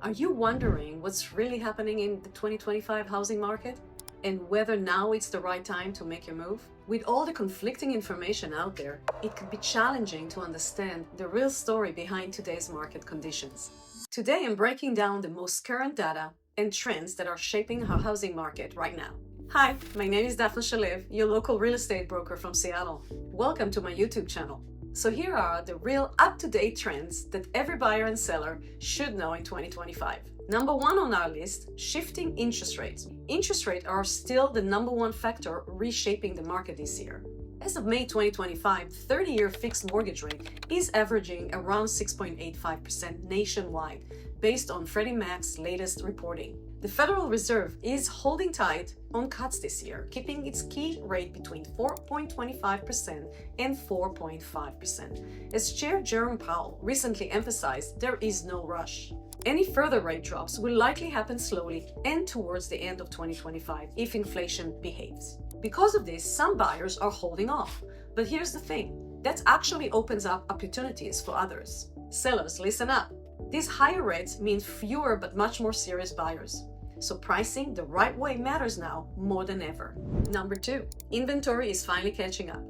Are you wondering what's really happening in the 2025 housing market and whether now it's the right time to make your move? With all the conflicting information out there, it could be challenging to understand the real story behind today's market conditions. Today, I'm breaking down the most current data and trends that are shaping our housing market right now. Hi, my name is Dafna, your local real estate broker from Seattle. Welcome to my YouTube channel. So here are the real up-to-date trends that every buyer and seller should know in 2025. Number one on our list, shifting interest rates. Interest rates are still the number one factor reshaping the market this year. As of May 2025, 30-year fixed mortgage rate is averaging around 6.85% nationwide, based on Freddie Mac's latest reporting. The Federal Reserve is holding tight on cuts this year, keeping its key rate between 4.25% and 4.5%. As Chair Jerome Powell recently emphasized, there is no rush. Any further rate drops will likely happen slowly and towards the end of 2025 if inflation behaves. Because of this, some buyers are holding off. But here's the thing, that actually opens up opportunities for others. Sellers, listen up. These higher rates mean fewer but much more serious buyers. So pricing the right way matters now more than ever. Number two, inventory is finally catching up.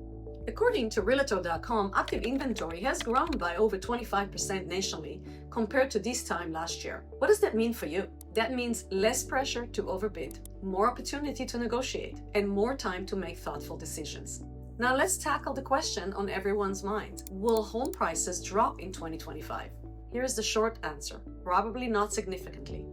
According to Realtor.com, active inventory has grown by over 25% nationally compared to this time last year. What does that mean for you? That means less pressure to overbid, more opportunity to negotiate, and more time to make thoughtful decisions. Now let's tackle the question on everyone's mind. Will home prices drop in 2025? Here's the short answer, probably not significantly.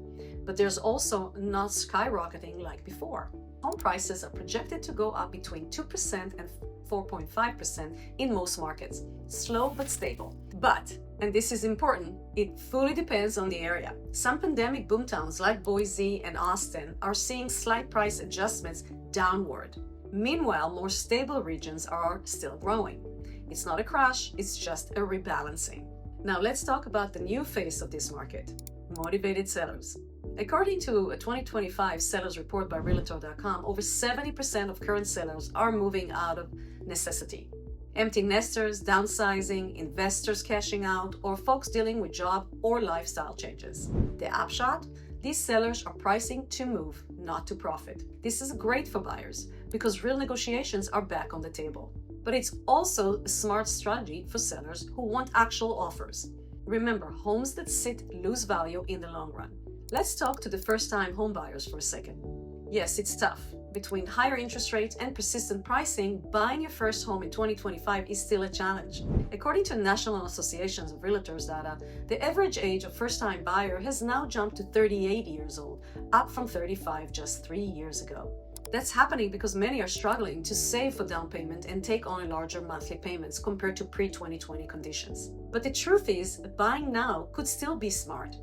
But there's also not skyrocketing like before. Home prices are projected to go up between 2% and 4.5% in most markets. Slow but stable. But, and this is important, it fully depends on the area. Some pandemic boomtowns like Boise and Austin are seeing slight price adjustments downward. Meanwhile, more stable regions are still growing. It's not a crash, it's just a rebalancing. Now let's talk about the new face of this market, motivated sellers. According to a 2025 sellers report by Realtor.com, over 70% of current sellers are moving out of necessity. Empty nesters, downsizing, investors cashing out, or folks dealing with job or lifestyle changes. The upshot? These sellers are pricing to move, not to profit. This is great for buyers because real negotiations are back on the table. But it's also a smart strategy for sellers who want actual offers. Remember, homes that sit lose value in the long run. Let's talk to the first-time homebuyers for a second. Yes, it's tough. Between higher interest rates and persistent pricing, buying your first home in 2025 is still a challenge. According to National Associations of Realtors data, the average age of first-time buyer has now jumped to 38 years old, up from 35 just 3 years ago. That's happening because many are struggling to save for down payment and take on larger monthly payments compared to pre-2020 conditions. But the truth is, buying now could still be smart.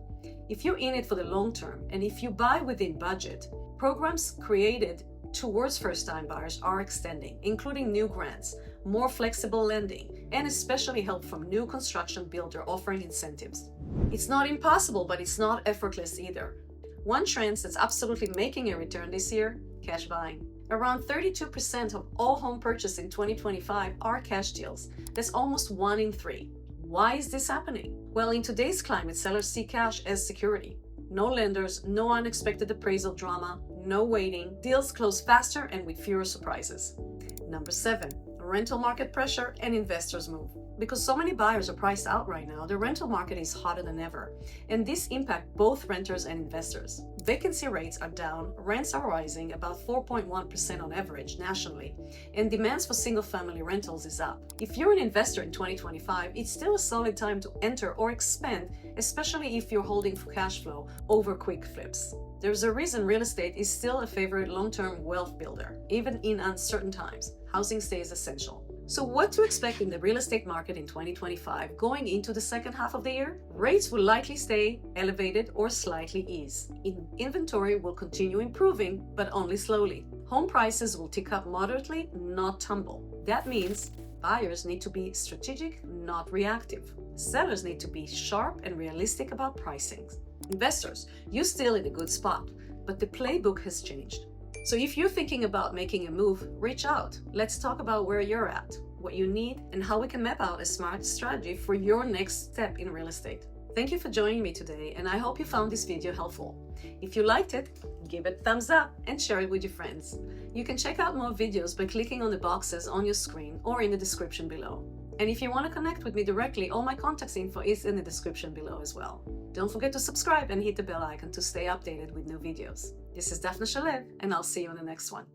If you're in it for the long term and if you buy within budget, programs created towards first-time buyers are extending, including new grants, more flexible lending, and especially help from new construction builder offering incentives. It's not impossible, but it's not effortless either. One trend that's absolutely making a return this year, cash buying. Around 32% of all home purchases in 2025 are cash deals. That's almost 1 in 3. Why is this happening? Well, in today's climate, sellers see cash as security. No lenders, no unexpected appraisal drama, no waiting. Deals close faster and with fewer surprises. Number 7, rental market pressure and investors move. Because so many buyers are priced out right now, the rental market is hotter than ever, and this impacts both renters and investors. Vacancy rates are down, rents are rising about 4.1% on average nationally, and demands for single-family rentals is up. If you're an investor in 2025, it's still a solid time to enter or expand, especially if you're holding for cash flow over quick flips. There's a reason real estate is still a favorite long-term wealth builder. Even in uncertain times, housing stays essential. So what to expect in the real estate market in 2025 going into the second half of the year? Rates will likely stay elevated or slightly ease. Inventory will continue improving, but only slowly. Home prices will tick up moderately, not tumble. That means buyers need to be strategic, not reactive. Sellers need to be sharp and realistic about pricing. Investors, you're still in a good spot, but the playbook has changed. So if you're thinking about making a move, reach out. Let's talk about where you're at, what you need, and how we can map out a smart strategy for your next step in real estate. Thank you for joining me today, and I hope you found this video helpful. If you liked it, give it a thumbs up and share it with your friends. You can check out more videos by clicking on the boxes on your screen or in the description below. And if you want to connect with me directly, all my contact info is in the description below as well. Don't forget to subscribe and hit the bell icon to stay updated with new videos. This is Dafna, and I'll see you on the next one.